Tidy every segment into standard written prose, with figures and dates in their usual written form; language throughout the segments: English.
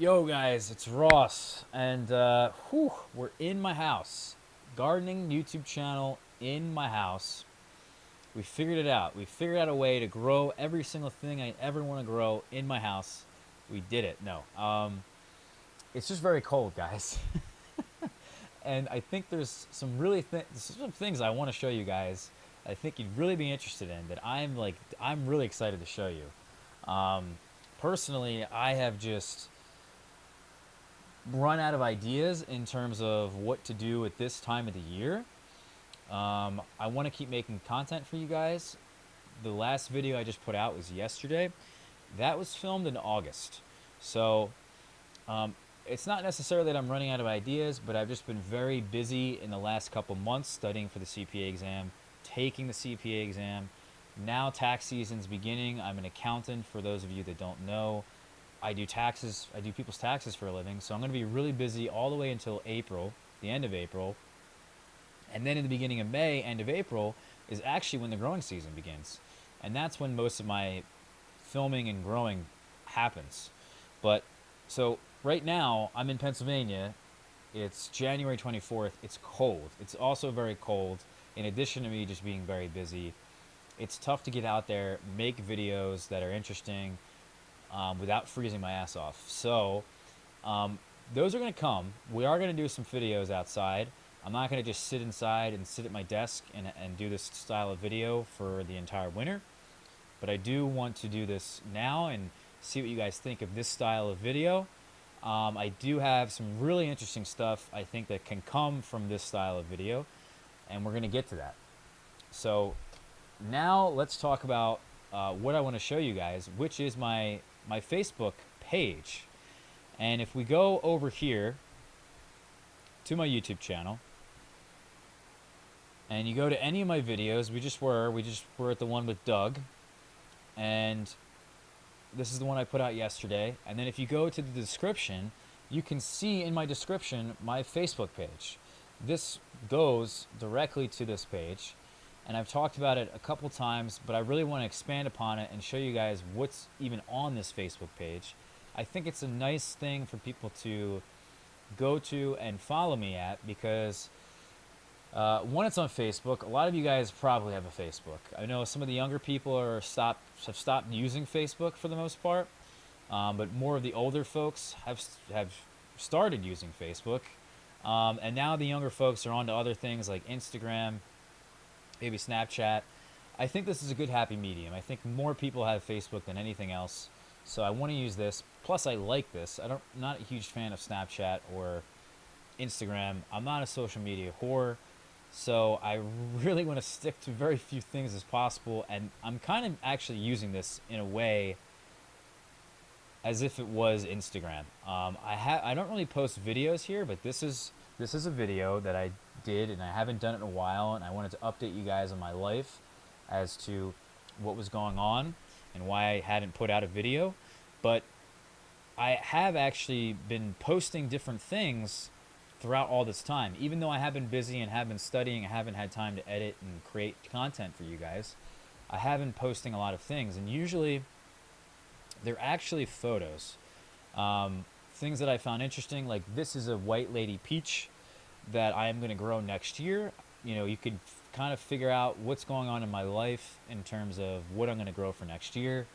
Yo guys, it's Ross, and we're in my house. Gardening YouTube channel in my house. We figured it out. We figured out a way to grow every single thing I ever want to grow in my house. We did it. No, it's just very cold, guys, and I think there's some things I want to show you guys. I think you'd really be interested in. That I'm really excited to show you. Personally, I have just run out of ideas in terms of what to do at this time of the year. I want to keep making content for you guys. The last video I just put out was yesterday. That was filmed in August. So um, it's not necessarily that I'm running out of ideas, but I've just been very busy in the last couple months studying for the CPA exam, taking the CPA exam. Now tax season's beginning. I'm an accountant, for those of you that don't know. I do taxes. I do people's taxes for a living, so I'm going to be really busy all the way until April, the end of April, and then in the beginning of May, end of April is actually when the growing season begins, and that's when most of my filming and growing happens. But so right now I'm in Pennsylvania. It's January 24th. It's cold. It's also very cold. In addition to me just being very busy, it's tough to get out there, make videos that are interesting, without freezing my ass off. So um, those are going to come. We are going to do some videos outside. I'm not going to just sit inside and sit at my desk and do this style of video for the entire winter. But I do want to do this now and see what you guys think of this style of video. I do have some really interesting stuff I think that can come from this style of video, and we're going to get to that. So now let's talk about what I want to show you guys, which is my Facebook page. And if we go over here to my YouTube channel and you go to any of my videos, we just were at the one with Doug, and this is the one I put out yesterday. And then if you go to the description, you can see in my description my Facebook page. This goes directly to this page, and I've talked about it a couple times, but I really want to expand upon it and show you guys what's even on this Facebook page. I think it's a nice thing for people to go to and follow me at, because one, it's on Facebook. A lot of you guys probably have a Facebook. I know some of the younger people have stopped using Facebook for the most part, but more of the older folks have started using Facebook, and now the younger folks are on to other things like Instagram, maybe Snapchat. I think this is a good happy medium. I think more people have Facebook than anything else, so I want to use this. Plus, I like this. I'm not a huge fan of Snapchat or Instagram. I'm not a social media whore, so I really want to stick to very few things as possible, and I'm kind of actually using this in a way as if it was Instagram. I don't really post videos here, but this is a video that I did, and I haven't done it in a while, and I wanted to update you guys on my life as to what was going on and why I hadn't put out a video. But I have actually been posting different things throughout all this time. Even though I have been busy and have been studying, I haven't had time to edit and create content for you guys. I have been posting a lot of things, and usually they're actually photos. Things that I found interesting, like this is a white lady peach that I am going to grow next year. You know, you could kind of figure out what's going on in my life in terms of what I'm going to grow for next year.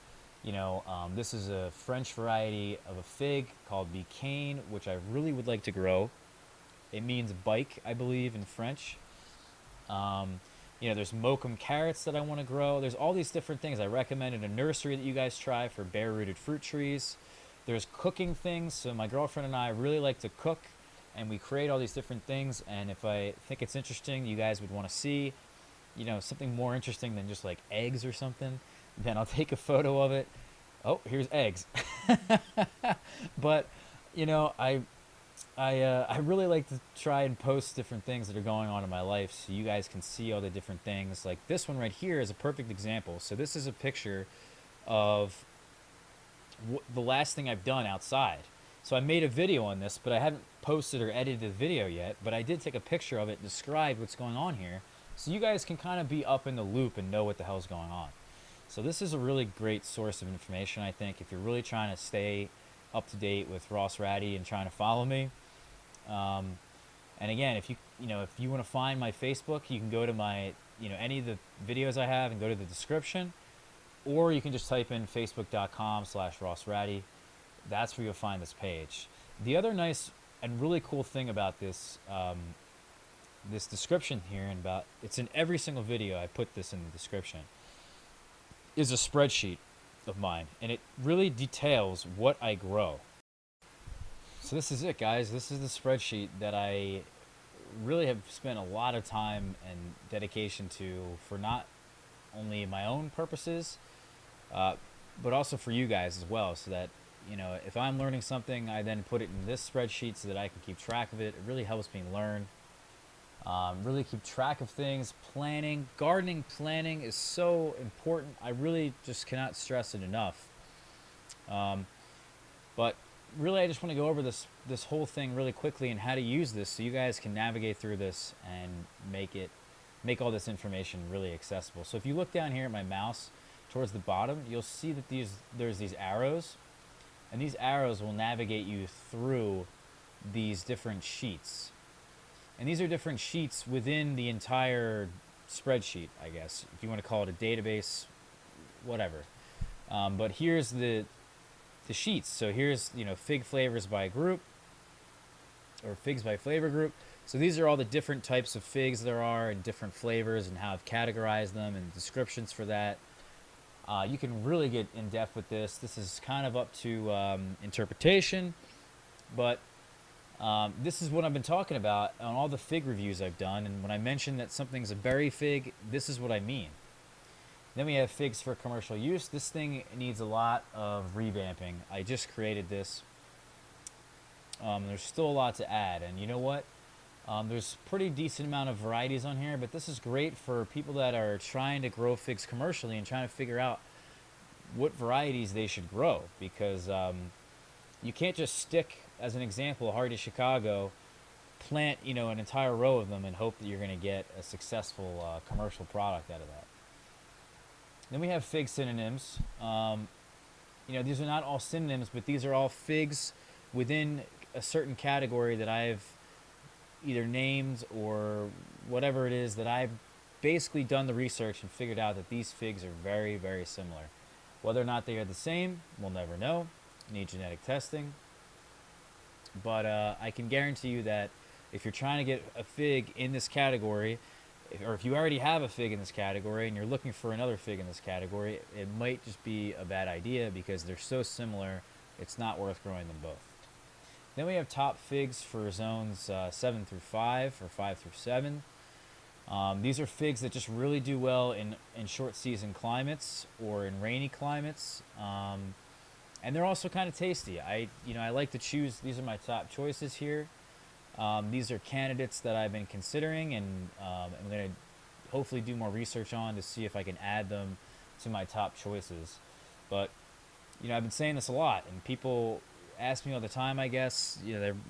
This is a French variety of a fig called Bicane, which I really would like to grow. It means bike, I believe, in French. There's Mokum carrots that I want to grow. There's all these different things. I recommended a nursery that you guys try for bare-rooted fruit trees. There's cooking things. So my girlfriend and I really like to cook, and we create all these different things. And if I think it's interesting, you guys would want to see, something more interesting than just like eggs or something, then I'll take a photo of it. Oh, here's eggs. But, I really like to try and post different things that are going on in my life so you guys can see all the different things. Like this one right here is a perfect example. So this is a picture of the last thing I've done outside. So I made a video on this, but I haven't posted or edited the video yet. But I did take a picture of it, describe what's going on here, so you guys can kind of be up in the loop and know what the hell's going on. So this is a really great source of information, I think, if you're really trying to stay up to date with Ross Ratty and trying to follow me. Um, and again, if you want to find my Facebook, you can go to my, any of the videos I have and go to the description, or you can just type in facebook.com/Ross Ratty. That's where you'll find this page. The other nice and really cool thing about this description here, and it's in every single video, I put this in the description, is a spreadsheet of mine, and it really details what I grow. So this is it, guys. This is the spreadsheet that I really have spent a lot of time and dedication to, for not only my own purposes, but also for you guys as well, so that if I'm learning something, I then put it in this spreadsheet so that I can keep track of it. It really helps me learn, really keep track of things. Gardening planning is so important. I really just cannot stress it enough. But really, I just want to go over this whole thing really quickly and how to use this so you guys can navigate through this and make all this information really accessible. So if you look down here at my mouse towards the bottom, you'll see that there's these arrows, and these arrows will navigate you through these different sheets. And these are different sheets within the entire spreadsheet, I guess, if you want to call it a database, whatever. But here's the sheets. So here's fig flavors by group, or figs by flavor group. So these are all the different types of figs there are and different flavors and how I've categorized them and descriptions for that. You can really get in depth with this. This is kind of up to interpretation, but this is what I've been talking about on all the fig reviews I've done. And when I mention that something's a berry fig, this is what I mean. Then we have figs for commercial use. This thing needs a lot of revamping. I just created this. There's still a lot to add, and you know what? There's a pretty decent amount of varieties on here, but this is great for people that are trying to grow figs commercially and trying to figure out what varieties they should grow, because you can't just stick, as an example, Hardy Chicago, plant an entire row of them and hope that you're going to get a successful commercial product out of that. Then we have fig synonyms. These are not all synonyms, but these are all figs within a certain category that I've either named or whatever it is, that I've basically done the research and figured out that these figs are very, very similar. Whether or not they are the same, we'll never know. Need genetic testing. But I can guarantee you that if you're trying to get a fig in this category, or if you already have a fig in this category and you're looking for another fig in this category, it might just be a bad idea because they're so similar, it's not worth growing them both. Then we have top figs for zones 7 through 5 or 5 through 7. These are figs that just really do well in short season climates or in rainy climates. And they're also kind of tasty. I like to choose, these are my top choices here. These are candidates that I've been considering, and I'm going to hopefully do more research on to see if I can add them to my top choices. But I've been saying this a lot, and people ask me all the time, I guess.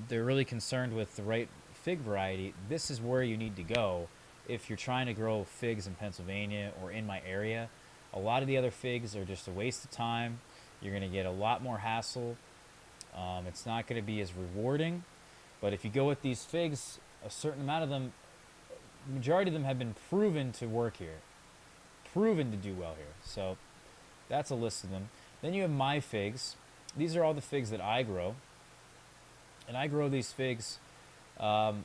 They're really concerned with the right fig variety. This is where you need to go if you're trying to grow figs in Pennsylvania or in my area. A lot of the other figs are just a waste of time. You're going to get a lot more hassle. It's not going to be as rewarding. But if you go with these figs, a certain amount of them, the majority of them have been proven to work here, proven to do well here. So that's a list of them. Then you have my figs. These are all the figs that I grow. And I grow these figs, it's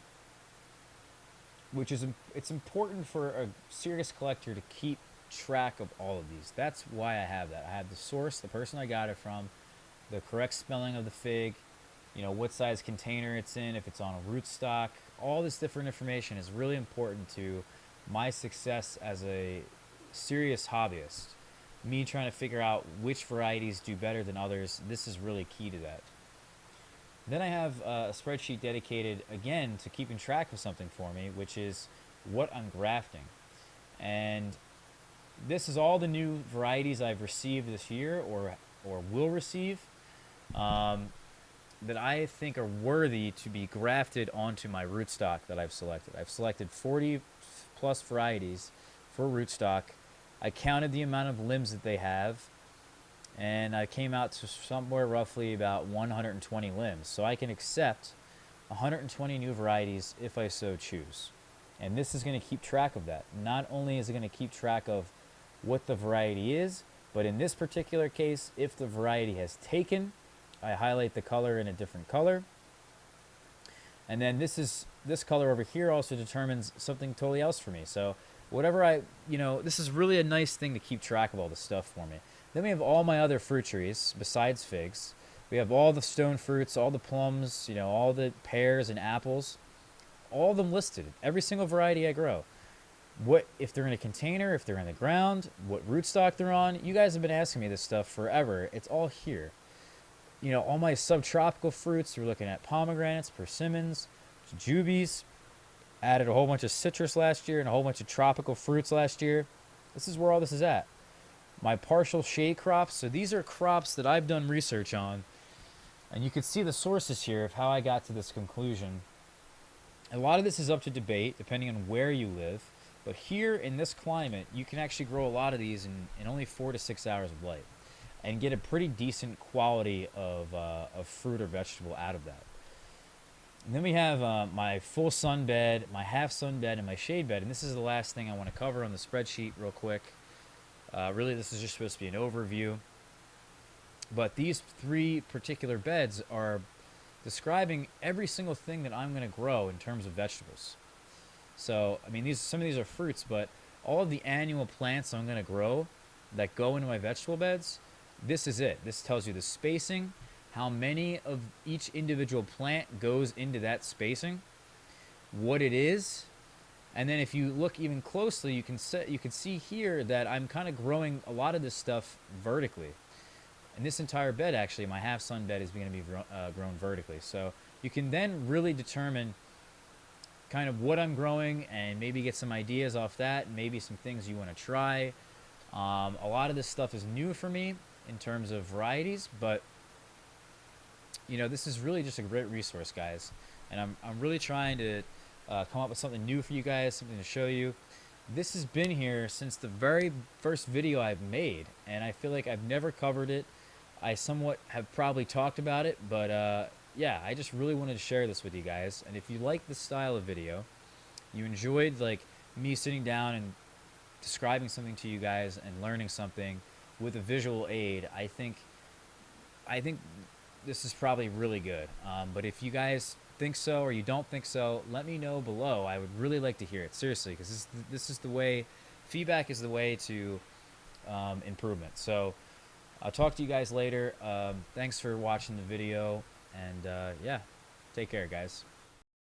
important for a serious collector to keep track of all of these. That's why I have that. I have the source, the person I got it from, the correct spelling of the fig, what size container it's in, if it's on a rootstock. All this different information is really important to my success as a serious hobbyist. Me trying to figure out which varieties do better than others, this is really key to that. Then I have a spreadsheet dedicated, again, to keeping track of something for me, which is what I'm grafting. And this is all the new varieties I've received this year or will receive, that I think are worthy to be grafted onto my rootstock that I've selected. I've selected 40 plus varieties for rootstock. I counted the amount of limbs that they have, and I came out to somewhere roughly about 120 limbs. So I can accept 120 new varieties if I so choose. And this is going to keep track of that. Not only is it going to keep track of what the variety is, but in this particular case, if the variety has taken, I highlight the color in a different color. And then this color over here also determines something totally else for me. So whatever this is really a nice thing to keep track of all this stuff for me. Then we have all my other fruit trees besides figs. We have all the stone fruits, all the plums, all the pears and apples, all of them listed. Every single variety I grow. What if they're in a container, if they're in the ground, what rootstock they're on. You guys have been asking me this stuff forever. It's all here. All my subtropical fruits. We're looking at pomegranates, persimmons, jujubes. Added a whole bunch of citrus last year and a whole bunch of tropical fruits last year. This is where all this is at. My partial shade crops. So these are crops that I've done research on. And you can see the sources here of how I got to this conclusion. A lot of this is up to debate depending on where you live. But here in this climate, you can actually grow a lot of these in only 4 to 6 hours of light and get a pretty decent quality of fruit or vegetable out of that. And then we have my full sun bed, my half sun bed, and my shade bed. And this is the last thing I want to cover on the spreadsheet real quick. Really, this is just supposed to be an overview. But these 3 particular beds are describing every single thing that I'm going to grow in terms of vegetables. So, I mean, some of these are fruits, but all of the annual plants I'm going to grow that go into my vegetable beds, this is it. This tells you the spacing, how many of each individual plant goes into that spacing, what it is, and then if you look even closely, you can see here that I'm kind of growing a lot of this stuff vertically. And this entire bed, actually, my half sun bed is going to be grown vertically. So you can then really determine kind of what I'm growing and maybe get some ideas off that, maybe some things you want to try. A lot of this stuff is new for me in terms of varieties, but this is really just a great resource, guys. And I'm really trying to come up with something new for you guys, something to show you. This has been here since the very first video I've made, and I feel like I've never covered it. I somewhat have probably talked about it, but yeah, I just really wanted to share this with you guys. And if you like this style of video, you enjoyed like me sitting down and describing something to you guys and learning something with a visual aid, I think this is probably really good. But if you guys think so or you don't think so, let me know below. I would really like to hear it, seriously, because this is the way. Feedback is the way to improvement. So I'll talk to you guys later. Thanks for watching the video, and yeah, take care, guys.